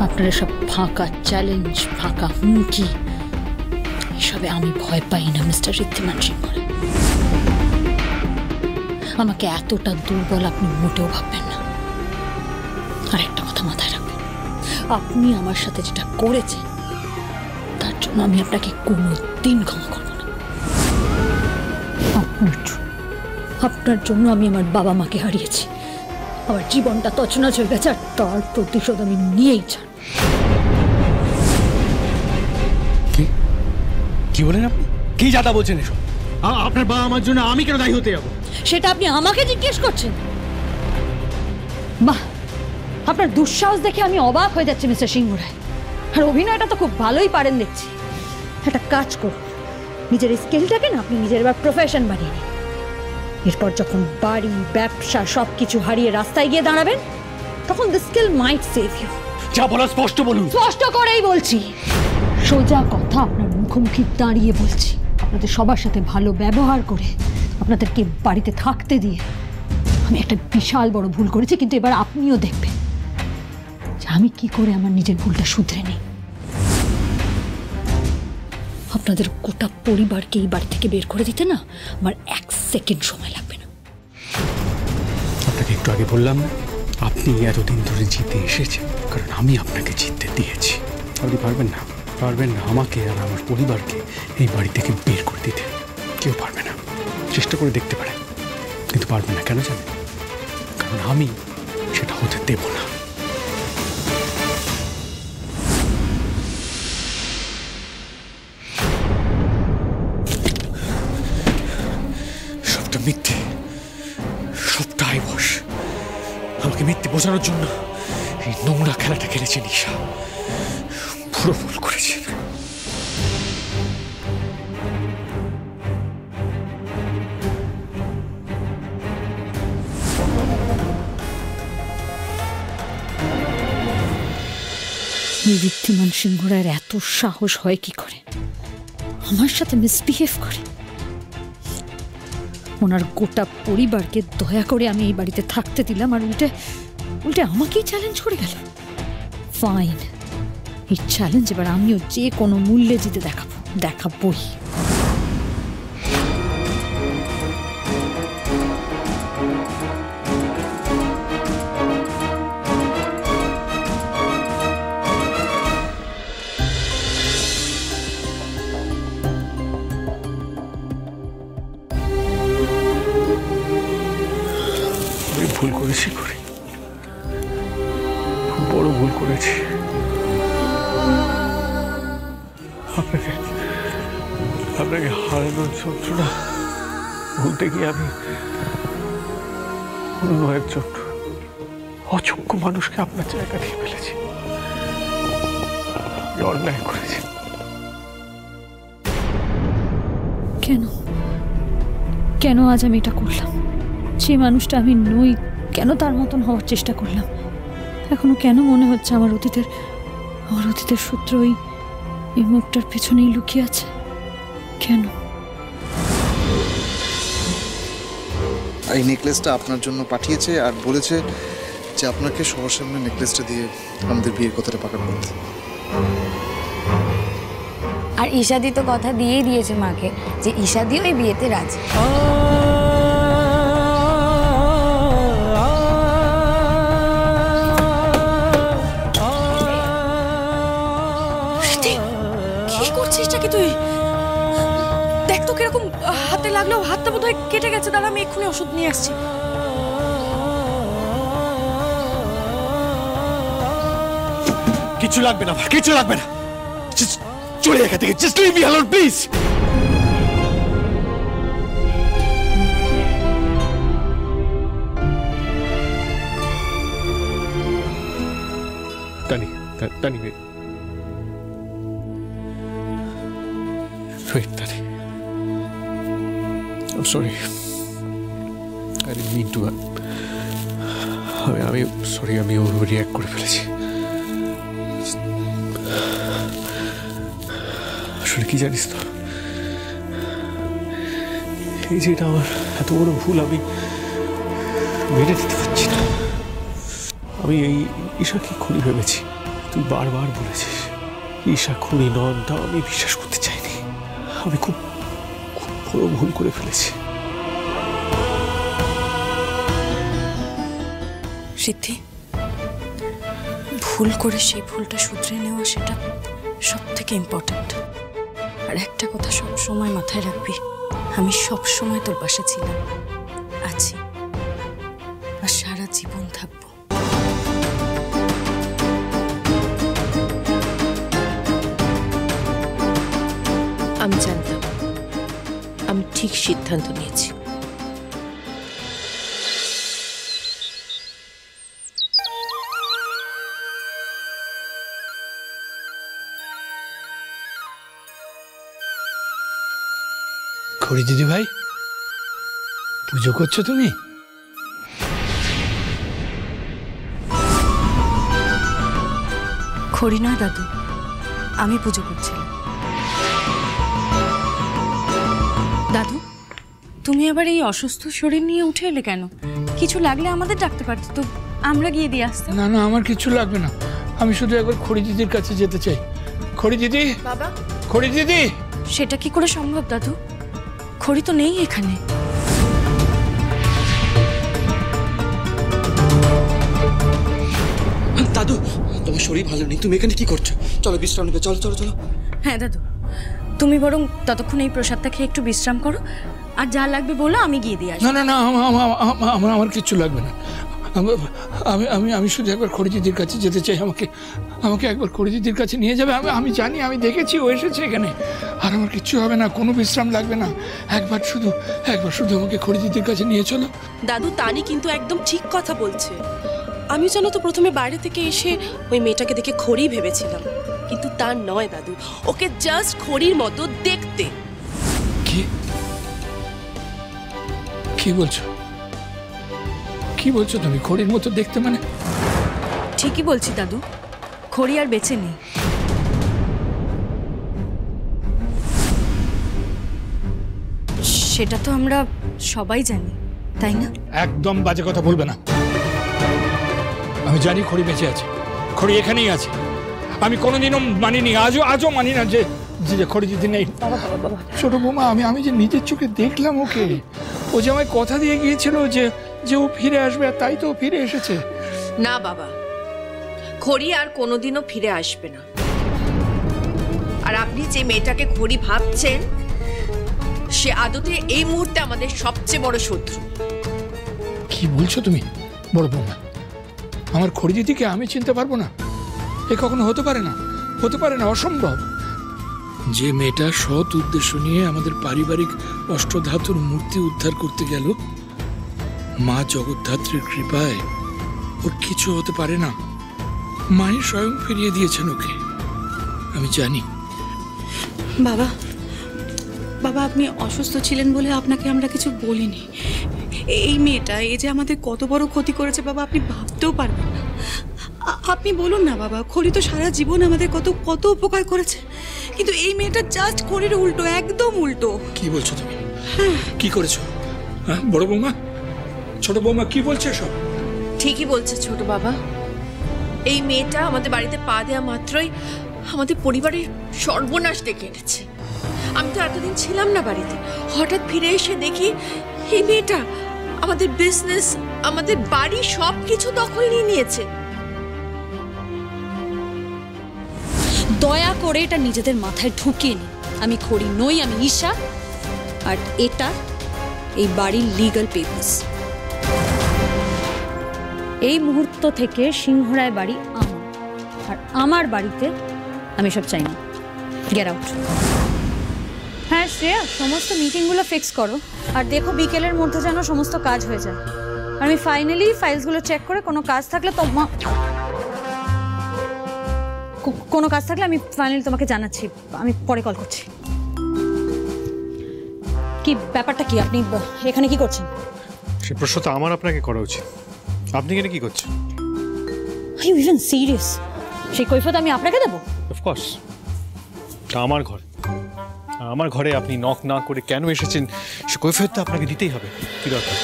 আপনার এসব ফাঁকা চ্যালেঞ্জ, ফাঁকা হুমকি, এসবে আমি ভয় পাই না মিস্টার ঋদ্ধিমান সিংহ রায়। আমাকে এতটা দুর্বল আপনি মোটেও ভাববেন না। আর একটা কথা মাথায় রাখবেন, আপনি আমার সাথে যেটা করেছেন তার জন্য আমি আপনাকে কোনোদিন ক্ষমা করব না। আপনার জন্য আমি আমার বাবা মাকে হারিয়েছি, আমার জীবনটা তছনছ হয়ে গেছে, আর তার প্রতিশোধ আমি নিয়েই ছাড়ব। কি বলেন আপনি? কি যাতা বলছেন এসব? আপনার বাবা আমার জন্য আমি কেন দায়ী হতে যাবো? সেটা আপনি আমাকে জিজ্ঞেস করছেন? বাহ, আপনার দুঃসাহস দেখে আমি অবাক হয়ে যাচ্ছি মিস্টার সিংহ রায়। আর অভিনয়টা তো খুব ভালোই পারেন দেখছি। একটা কাজ করুন, নিজের স্কিলটাকে না আপনি নিজের এবার প্রফেশন বানিয়ে নিন। এরপর যখন বাড়ি, ব্যবসা সবকিছু হারিয়ে রাস্তায় গিয়ে দাঁড়াবেন, তখন the skill might save you. যা বলা স্পষ্ট বলুন। স্পষ্ট করেই বলছি, সোজা কথা আপনার মুখোমুখি দাঁড়িয়ে বলছি। আপনাদের সবার সাথে ভালো ব্যবহার করে আপনাদেরকে বাড়িতে থাকতে দিয়ে আমি একটা বিশাল বড় ভুল করেছি, কিন্তু এবার আপনিও দেখবেন যে আমি কি করে আমার নিজের ভুলটা শুধরে নিই। আপনাদের গোটা পরিবারকে এই বাড়ি থেকে বের করে দিতে না আমার 1 সেকেন্ড সময় লাগবে না। আপনাকে একটু আগে বললাম না, আপনি এতদিন ধরে জিতে এসেছেন কারণ আমি আপনাকে জিততে দিয়েছি। আপনি পারবেন না আমাকে আর আমার পরিবারকে এই বাড়ি থেকে বের করে দিতে। কেউ পারবে না। চেষ্টা করে দেখতে পারে, কিন্তু পারবে না। কেন জানেন? কারণ আমি সেটা হতে দেব না। সবটা মিথ্যে, সবটাই বস। আমাকে মিথ্যে বোঝানোর জন্য এই নোংরা খেলাটা খেলেছে নিশা। পুরো ভুল করেছে। ঋদ্ধিমান সিংহ রায়ের এত সাহস হয় কি করে আমার সাথে মিসবিহেভ করে? ওনার গোটা পরিবারকে দয়া করে আমি এই বাড়িতে থাকতে দিলাম, আর উল্টে আমাকেই চ্যালেঞ্জ করে গেল। ফাইন, এই চ্যালেঞ্জ এবার আমিও যে কোনো মূল্যে জিতে দেখাবই। ভুল করেছি, খুব বড় ভুল করেছি। আপনাকে হারানোর যন্ত্রণা ভুলতে গিয়ে আমি অন্য একজন অযোগ্য মানুষকে আপনার জায়গা দিয়ে ফেলেছি। অন্যায় করেছি। কেন আজ আমি এটা করলাম? যে মানুষটা আমি নই, কেন তার মতন হওয়ার চেষ্টা করলাম? এখনো কেন মনে হচ্ছে আমার অতীতের সূত্র এই মুখটার পেছনেই লুকিয়ে আছে? কেন? এই নেকলেসটা আপনার জন্য পাঠিয়েছে আর বলেছে যে আপনাকে সবার সামনে নেকলেসটা দিয়ে আমাদের বিয়ের কথাটা পাকা করতে। আর ঈশাদি তো কথা দিয়েই দিয়েছে মাকে যে ঈশাদি ওই বিয়েতে রাজি। কি করছিস কি তুই? দেখ তো কিরকম হাতে লাগলো, হাতটা বোধহয় কেটে গেছে। দাঁড়া, আমি এক্ষুনি ওষুধ নিয়ে আসছি। কিছু লাগবে না, কিছু লাগবে না। চলে এখান থেকে, just leave me alone please. Tani, wait. Wait, Tani. I'm sorry. I didn't mean to. আমি সরি, আমি ওভার রিঅ্যাক্ট করে ফেলেছি। আসলে কি জানিস তো, এই যে এটা আমার এত বড় ভুল, আমি মেনে নিতে পারছি না। আমি এই ঈশাকে খুনি ভেবেছি, তুই বারবার বলেছিস ঈশা খুনি নন, তাও আমি বিশ্বাস করতে চাইনি। আমি খুব খুব বড় ভুল করে ফেলেছি। সিদ্ধি, ভুল করে সেই ভুলটা শুধরে নেওয়া সেটা সব থেকে ইম্পর্ট্যান্ট। আর একটা কথা সব সময় মাথায় রাখবি, আমি সব সময় তোর পাশে ছিলাম, আছি, আর সারা জীবন থাকবো। আমি জানতাম, আমি ঠিক সিদ্ধান্ত নিয়েছি। খড়ি দিদি ভাই, পুজো করছো তুমি? খড়ি নয় দাদু, আমি পুজো করছিলাম। দাদু, তুমি আবার এই অসুস্থ শরীর নিয়ে উঠে এলে কেন? কিছু লাগলে আমাদের ডাকতে পারতে তো, আমরা গিয়ে দিয়ে আসতাম। না না, আমার কিছু লাগবে না, আমি শুধু একবার খড়ি দিদির কাছে যেতে চাই। খড়ি দিদি, বাবা, খড়ি দিদি। সেটা কি করে সম্ভব দাদু? খড়ি তো নেই এখানে। দাদু, তোমার শরীর ভালো নেই, তুমি এখানে কি করছো? চলো বিশ্রাম নেবে, চলো চলো চলো। হ্যাঁ দাদু, তুমি বরং ততক্ষণ এই প্রসাদটা খেয়ে একটু বিশ্রাম করো, আর যা লাগবে বলো, আমি গিয়ে দিয়ে আসবো। না না না, আমার কিচ্ছু লাগবে না। আমি আমি আমি শুধু একবার খড়ি দিদির কাছে যেতে চাই। আমাকে একবার খড়ি দিদির কাছে নিয়ে যাবে। আমি জানি, আমি দেখেছি ও এসেছে এখানে। আর আমার কিচ্ছু হবে না, কোনো বিশ্রাম লাগবে না। একবার শুধু আমাকে খড়ি দিদির কাছে নিয়ে চলো। দাদু তানি কিন্তু একদম ঠিক কথা বলছে। আমি জানো তো প্রথমে বাইরে থেকে এসে ওই মেয়েটাকে দেখে খড়ি ভেবেছিলাম, কিন্তু তা নয় দাদু, ওকে জাস্ট খড়ির মতো দেখতে। কি বলছো? কি বলছো তুমি? খড়ির মতো দেখতে মানে? ঠিকই বলছি দাদু, খড়ি আর বেঁচে নেই। সেটা তো আমরা সবাই জানি, তাই না? একদম বাজে কথা বলবে না। আমি জানি খড়ি বেঁচে আছে, খড়ি এখানেই আছে। আমি কোনোদিনও মানিনি, আজও মানি না যে খড়ি দিদি নেই। ছোট বৌমা, আমি যে নিজের চোখে দেখলাম ওকে, ও যে আমায় কথা দিয়ে গিয়েছিল যে ও ফিরে আসবে, আর তাই তো ও ফিরে এসেছে। না বাবা, খড়ি আর কোনোদিনও ফিরে আসবে না। আর আপনি যে মেয়েটাকে খড়ি ভাবছেন, সে আদতে এই মুহূর্তে আমাদের সবচেয়ে বড় শত্রু। কি বলছো তুমি বড় বৌমা? আমার খড়ি দিদিকে আমি চিনতে পারবো না? এ কখনো হতে পারে না, হতে পারে না, অসম্ভব। যে মেয়েটা সৎ উদ্দেশ্য নিয়ে আমাদের পারিবারিক অষ্টধাতুর মূর্তি উদ্ধার করতে গেল, মা জগদ্ধাত্রীর কৃপায় ওর কিছু হতে পারে না। মাই স্বয়ং ফিরিয়ে দিয়েছেন ওকে, আমি জানি। বাবা, বাবা আপনি অসুস্থ ছিলেন বলে আপনাকে আমরা কিছু বলিনি। এই মেয়েটা এই যে আমাদের কত বড় ক্ষতি করেছে বাবা, আপনি ভাবতেও পারবেন না। আপনি বলুন না বাবা, খড়ি তো সারা জীবন আমাদের কত কত উপকার করেছে, কিন্তু এই মেয়েটা জাস্ট খড়ির উল্টো, একদম উল্টো। কি বলছো তুমি? কি করেছো? হ্যাঁ বড় বৌমা, ছোট বৌমা, কি বলছে সব? ঠিকই বলছে ছোট বাবা, এই মেয়েটা আমাদের বাড়িতে পা দেওয়া মাত্রই আমাদের পরিবারের সর্বনাশ ডেকে এনেছে। আমি তো এতদিন ছিলাম না বাড়িতে, হঠাৎ ফিরে এসে দেখি এই মেয়েটা আমাদের বিজনেস, আমাদের বাড়ি সবকিছু দখল নিয়ে নিয়েছে। দয়া করে এটা নিজেদের মাথায় ঢুকিয়ে নিন। আমি খড়ি নই, আমি ঈশা, আর এটা এই বাড়ির লিগ্যাল পেপারস। এই মুহূর্ত থেকে সিংহরায় বাড়ি আমার, আর আমার বাড়িতে আমি সব চাই না। Get out. হ্যাঁ শ্রেয়া, সমস্ত মিটিংগুলো ফিক্স করো, আর দেখো বিকেলের মধ্যে যেন সমস্ত কাজ হয়ে যায়। আর আমি ফাইনালি ফাইলসগুলো চেক করে কোনো কাজ থাকলে আমি ফাইনালি তোমাকে জানাচ্ছি। আমি পরে কল করছি। কি ব্যাপারটা কি? আপনি এখানে কি করছেন? সে প্রশ্ন তো আমার আপনাকে করা উচিত। আপনি এখানে কি করছেন? Are you even serious? সেই কৈফিয়ত আমি আপনাকে দেবো? অফকোর্স, আমার ঘর, আমার ঘরে আপনি নক না করে কেন এসেছেন সে কৈফিয়ত তো আপনাকে দিতেই হবে। কি দরকার?